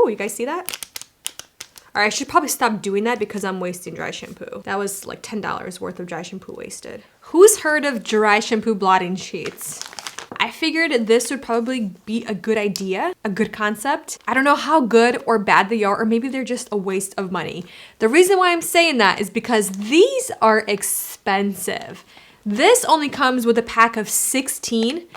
you guys see that? All right, I should probably stop doing that because I'm wasting dry shampoo. That was like $10 worth of dry shampoo wasted. Who's heard of dry shampoo blotting sheets? I figured this would probably be a good idea, a good concept. I don't know how good or bad they are, or maybe they're just a waste of money. The reason why I'm saying that is because these are expensive. This only comes with a pack of 16.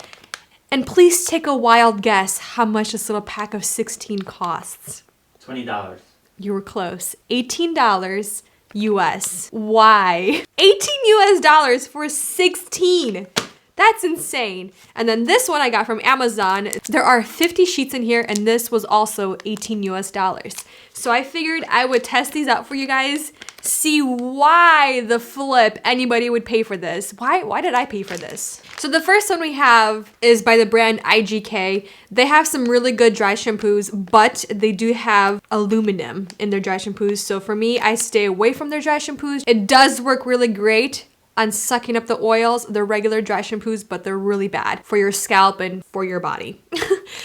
And please take a wild guess how much this little pack of 16 costs. $20. You were close. $18 US. Why? $18 US for 16. That's insane. And then this one I got from Amazon. There are 50 sheets in here, and this was also $18 US. So I figured I would test these out for you guys, see why the flip anybody would pay for this. Why did I pay for this? So the first one we have is by the brand IGK. They have some really good dry shampoos, but they do have aluminum in their dry shampoos. So for me, I stay away from their dry shampoos. It does work really great on sucking up the oils, the regular dry shampoos, but they're really bad for your scalp and for your body.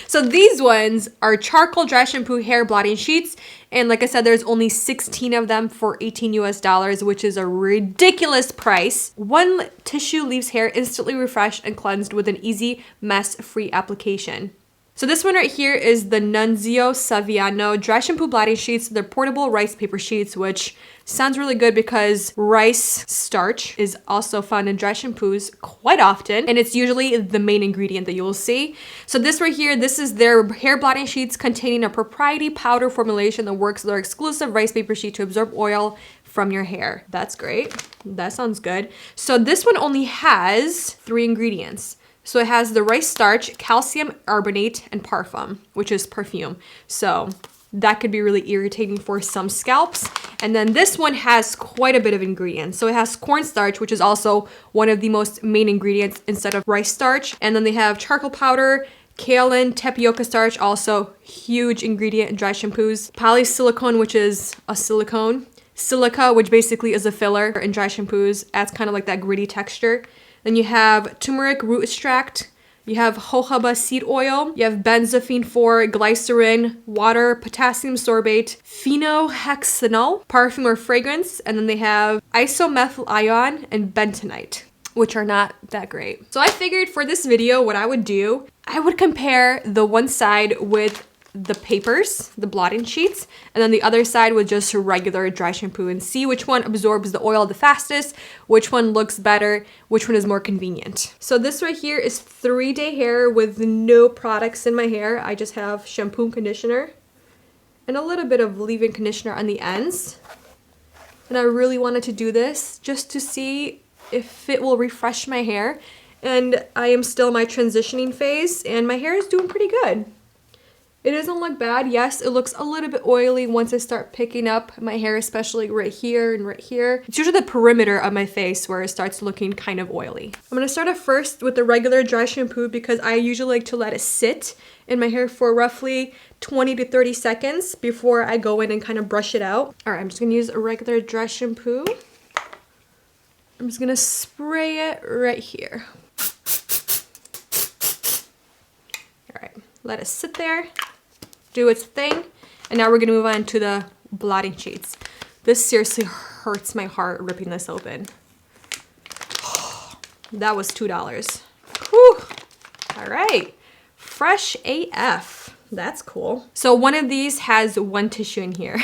So these ones are charcoal dry shampoo hair blotting sheets. And like I said, there's only 16 of them for $18 US, which is a ridiculous price. One tissue leaves hair instantly refreshed and cleansed with an easy mess-free application. So this one right here is the Nunzio Saviano dry shampoo blotting sheets. They're portable rice paper sheets, which sounds really good because rice starch is also found in dry shampoos quite often, and it's usually the main ingredient that you will see. So this right here, this is their hair blotting sheets containing a proprietary powder formulation that works with their exclusive rice paper sheet to absorb oil from your hair. That's great. That sounds good. So this one only has 3 ingredients. So it has the rice starch, calcium carbonate, and parfum, which is perfume. So that could be really irritating for some scalps. And then this one has quite a bit of ingredients. So it has cornstarch, which is also one of the most main ingredients instead of rice starch. And then they have charcoal powder, kaolin, tapioca starch, also huge ingredient in dry shampoos. Polysilicone, which is a silicone. Silica, which basically is a filler in dry shampoos, adds kind of like that gritty texture. Then you have turmeric root extract, you have jojoba seed oil, you have benzophine 4, glycerin, water, potassium sorbate, phenohexanol, perfume or fragrance, and then they have isomethyl ion and bentonite, which are not that great. So I figured for this video, what I would do, I would compare the one side with the papers, the blotting sheets, and then the other side with just regular dry shampoo and see which one absorbs the oil the fastest, which one looks better, which one is more convenient. So this right here is 3-day hair with no products in my hair. I just have shampoo and conditioner and a little bit of leave-in conditioner on the ends. And I really wanted to do this just to see if it will refresh my hair. And I am still in my transitioning phase and my hair is doing pretty good. It doesn't look bad. Yes, it looks a little bit oily once I start picking up my hair, especially right here and right here. It's usually the perimeter of my face where it starts looking kind of oily. I'm gonna start off first with the regular dry shampoo because I usually like to let it sit in my hair for roughly 20 to 30 seconds before I go in and kind of brush it out. All right, I'm just gonna use a regular dry shampoo. I'm just gonna spray it right here. All right, let it sit there. Do its thing, and now we're gonna move on to the blotting sheets. This seriously hurts my heart ripping this open. That was $2. Whew. All right, fresh AF. That's cool. So one of these has 1 tissue in here.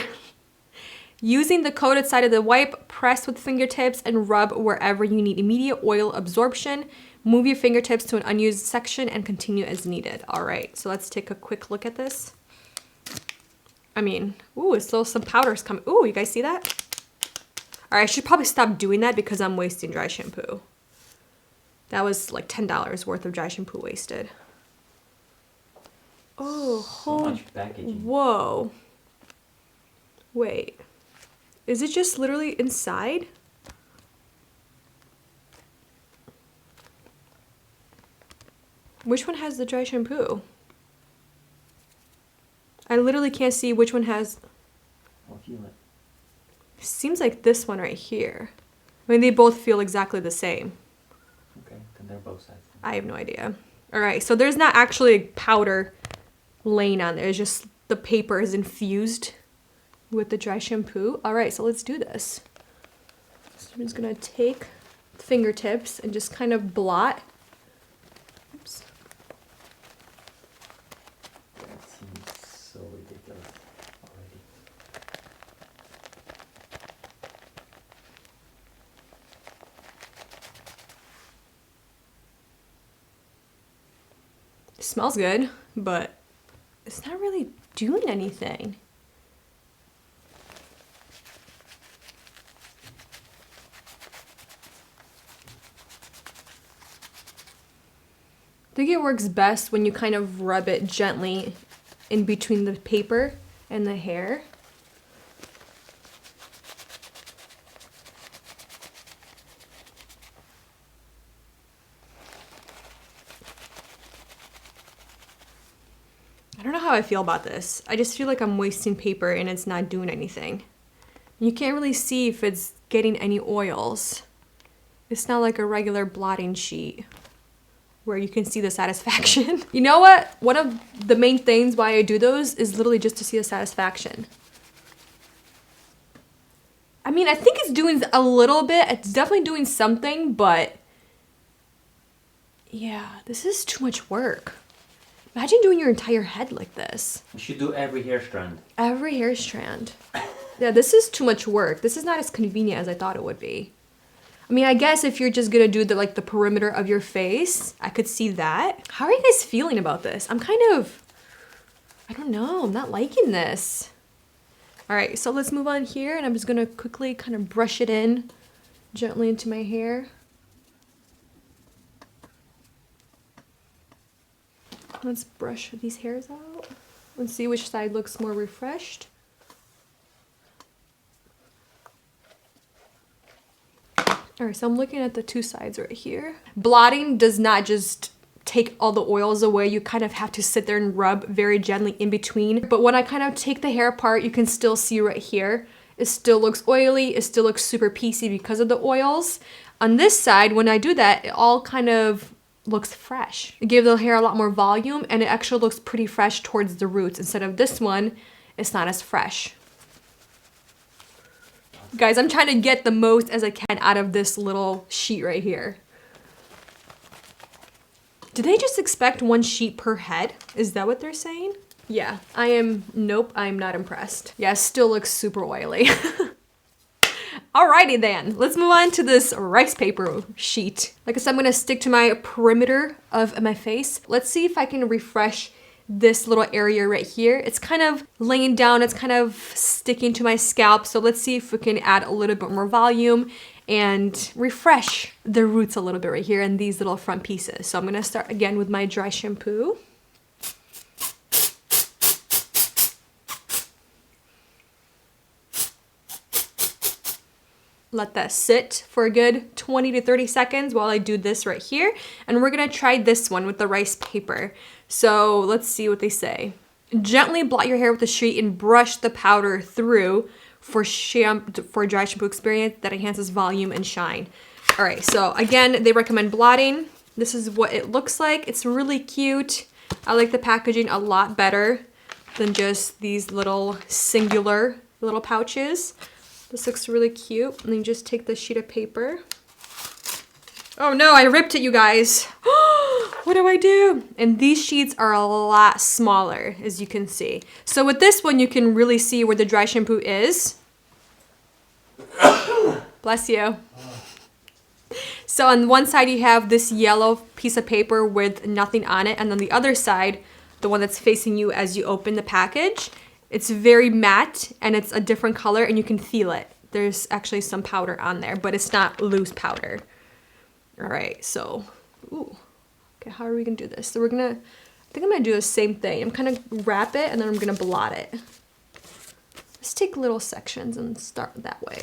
Using the coated side of the wipe, press with fingertips and rub wherever you need immediate oil absorption. Move your fingertips to an unused section and continue as needed. All right, so let's take a quick look at this. I mean, ooh, it's still some powders coming. Ooh, you guys see that? All right, I should probably stop doing that because I'm wasting dry shampoo. That was like $10 worth of dry shampoo wasted. Oh, so much packaging. Whoa. Wait, is it just literally inside? Which one has the dry shampoo? I literally can't see which one has. I'll feel it. Seems like this one right here. I mean, they both feel exactly the same. Okay, then they're both sides. I have no idea. All right, so there's not actually powder laying on there. It's just the paper is infused with the dry shampoo. All right, so let's do this. So I'm just gonna take fingertips and just kind of blot. Oops. That seems so ridiculous already. It smells good, but it's not really doing anything. I think it works best when you kind of rub it gently in between the paper and the hair. I don't know how I feel about this. I just feel like I'm wasting paper and it's not doing anything. You can't really see if it's getting any oils. It's not like a regular blotting sheet where you can see the satisfaction. You know what? One of the main things why I do those is literally just to see the satisfaction. I mean, I think it's doing a little bit. It's definitely doing something, but yeah, this is too much work. Imagine doing your entire head like this. You should do every hair strand. Every hair strand. Yeah, this is too much work. This is not as convenient as I thought it would be. I mean, I guess if you're just gonna do the perimeter of your face, I could see that. How are you guys feeling about this? I'm kind of, I don't know, I'm not liking this. All right, so let's move on here, and I'm just gonna quickly kind of brush it in gently into my hair. Let's brush these hairs out. Let's see which side looks more refreshed. All right, so I'm looking at the two sides right here. Blotting does not just take all the oils away. You kind of have to sit there and rub very gently in between. But when I kind of take the hair apart, you can still see right here, it still looks oily. It still looks super piecey because of the oils. On this side, when I do that, it all kind of looks fresh. It gives the hair a lot more volume, and it actually looks pretty fresh towards the roots. Instead of this one, it's not as fresh. Guys, I'm trying to get the most as I can out of this little sheet right here. Do they just expect one sheet per head? Is that what they're saying? Yeah, nope, I'm not impressed. Yeah, it still looks super oily. Alrighty then, let's move on to this rice paper sheet. Like I said, I'm gonna stick to my perimeter of my face. Let's see if I can refresh this little area right here. It's kind of laying down, it's kind of sticking to my scalp. So let's see if we can add a little bit more volume and refresh the roots a little bit right here and these little front pieces. So I'm gonna start again with my dry shampoo. Let that sit for a good 20 to 30 seconds while I do this right here. And we're gonna try this one with the rice paper. So let's see what they say. Gently blot your hair with a sheet and brush the powder through for dry shampoo experience that enhances volume and shine. All right, so again, they recommend blotting. This is what it looks like. It's really cute. I like the packaging a lot better than just these little singular little pouches. This looks really cute. And then you just take the sheet of paper. Oh no, I ripped it, you guys. What do I do? And these sheets are a lot smaller, as you can see. So with this one, you can really see where the dry shampoo is. Bless you. So on one side, you have this yellow piece of paper with nothing on it. And on the other side, the one that's facing you as you open the package, it's very matte and it's a different color and you can feel it. There's actually some powder on there, but it's not loose powder. All right, so, ooh. Okay, how are we gonna do this? So I think I'm gonna do the same thing. I'm gonna wrap it and then I'm gonna blot it. Let's take little sections and start that way.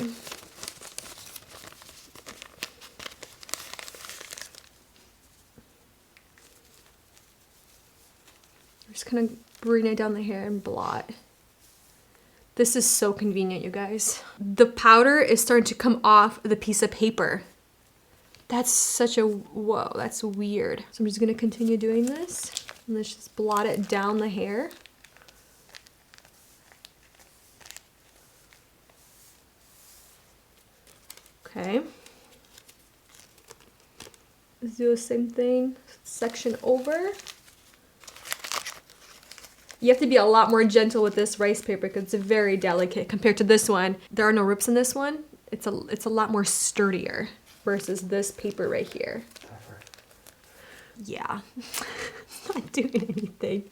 I'm just gonna bring it down the hair and blot. This is so convenient, you guys. The powder is starting to come off the piece of paper. That's such a, whoa, that's weird. So I'm just gonna continue doing this. And let's just blot it down the hair. Okay. Let's do the same thing. Section over. You have to be a lot more gentle with this rice paper because it's very delicate compared to this one. There are no rips in this one. It's a lot more sturdier versus this paper right here. Yeah. Not doing anything.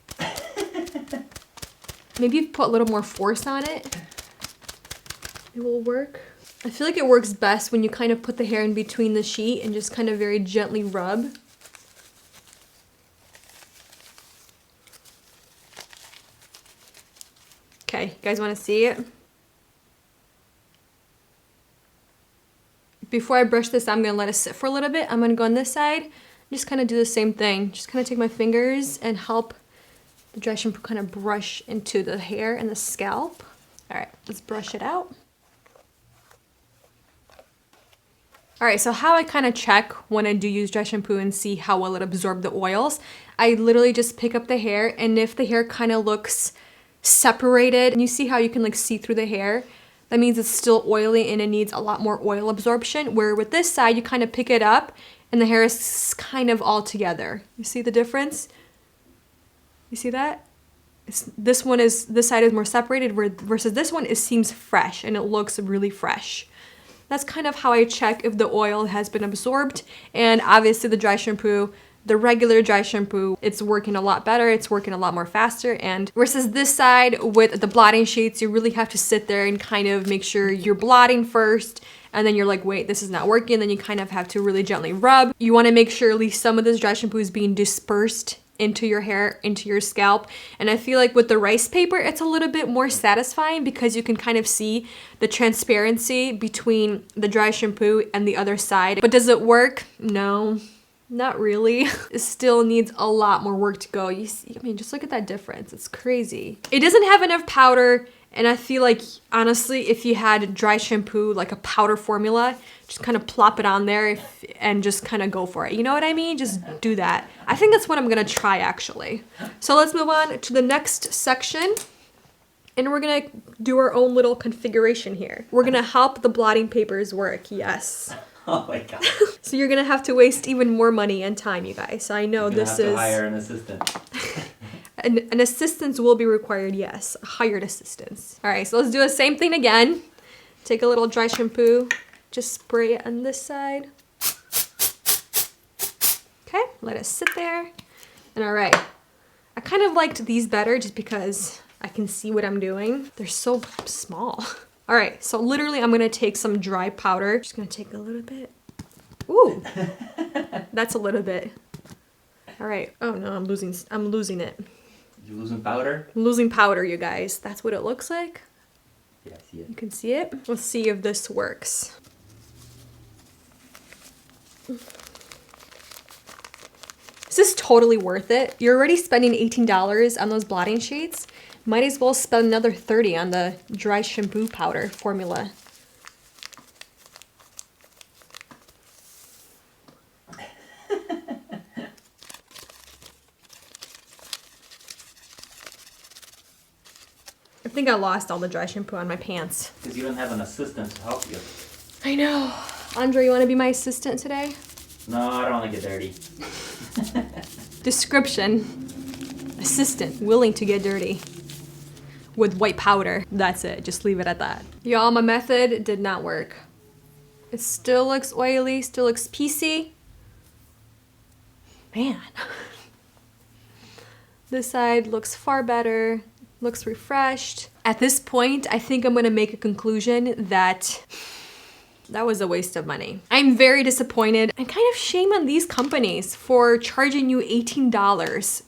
Maybe if you put a little more force on it, it will work. I feel like it works best when you kind of put the hair in between the sheet and just kind of very gently rub. Okay, you guys want to see it? Before I brush this, I'm going to let it sit for a little bit. I'm going to go on this side, just kind of do the same thing. Just kind of take my fingers and help the dry shampoo kind of brush into the hair and the scalp. All right, let's brush it out. All right, so how I kind of check when I do use dry shampoo and see how well it absorbs the oils, I literally just pick up the hair, and if the hair kind of looks separated, and you see how you can like see through the hair, that means it's still oily and it needs a lot more oil absorption. Where with this side, you kind of pick it up and the hair is kind of all together. You see the difference? You see that? This side is more separated versus this one, it seems fresh and it looks really fresh. That's kind of how I check if the oil has been absorbed. And obviously the dry shampoo, the regular dry shampoo, it's working a lot better. It's working a lot more faster. And versus this side with the blotting sheets, you really have to sit there and kind of make sure you're blotting first. And then you're like, wait, this is not working. Then you kind of have to really gently rub. You want to make sure at least some of this dry shampoo is being dispersed into your hair, into your scalp. And I feel like with the rice paper, it's a little bit more satisfying because you can kind of see the transparency between the dry shampoo and the other side. But does it work? No, not really. It still needs a lot more work to go. You see, I mean, just look at that difference. It's crazy. It doesn't have enough powder. And I feel like, honestly, if you had dry shampoo, like a powder formula, just kind of plop it on there and just kind of go for it. You know what I mean? Just do that. I think that's what I'm going to try, actually. So let's move on to the next section. And we're going to do our own little configuration here. We're going to help the blotting papers work. Yes. Oh my god. So you're going to have to waste even more money and time, you guys. I know this is... You're gonna have to hire an assistant. An assistance will be required, yes. A hired assistance. All right, so let's do the same thing again. Take a little dry shampoo. Just spray it on this side. Okay, let it sit there. And all right, I kind of liked these better just because I can see what I'm doing. They're so small. All right, so literally I'm gonna take some dry powder. Just gonna take a little bit. Ooh, that's a little bit. All right, oh no, I'm losing it. You losing powder? I'm losing powder, you guys. That's what it looks like. Yeah, I see it. You can see it. Let's see if this works. This is totally worth it. You're already spending $18 on those blotting sheets. Might as well spend another $30 on the dry shampoo powder formula. I think I lost all the dry shampoo on my pants. Because you don't have an assistant to help you. I know. Andre, you want to be my assistant today? No, I don't want to get dirty. Description. Assistant, willing to get dirty. With white powder. That's it. Just leave it at that. Y'all, my method did not work. It still looks oily, still looks piecey. Man. This side looks far better. Looks refreshed. At this point, I think I'm gonna make a conclusion that was a waste of money. I'm very disappointed and kind of shame on these companies for charging you $18.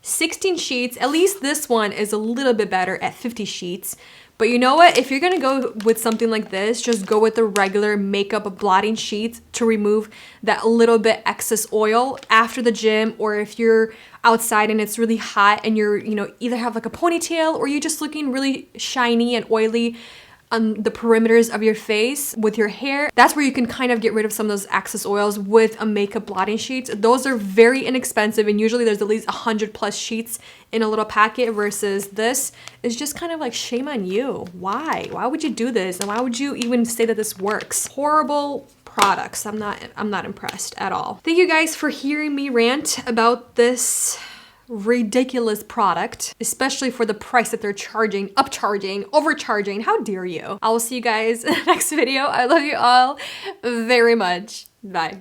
16 sheets, at least this one is a little bit better at 50 sheets. But you know what? If you're gonna go with something like this, just go with the regular makeup blotting sheets to remove that little bit excess oil after the gym, or if you're outside and it's really hot and you're, either have like a ponytail or you're just looking really shiny and oily. on the perimeters of your face with your hair. That's where you can kind of get rid of some of those excess oils with a makeup blotting sheets. Those are very inexpensive, and usually there's at least 100 plus sheets in a little packet, versus this is just kind of like, shame on you. Why would you do this? And why would you even say that this works? Horrible products. I'm not impressed at all. Thank you guys for hearing me rant about this ridiculous product, especially for the price that they're charging, upcharging, overcharging. How dare you? I will see you guys in the next video. I love you all very much. Bye.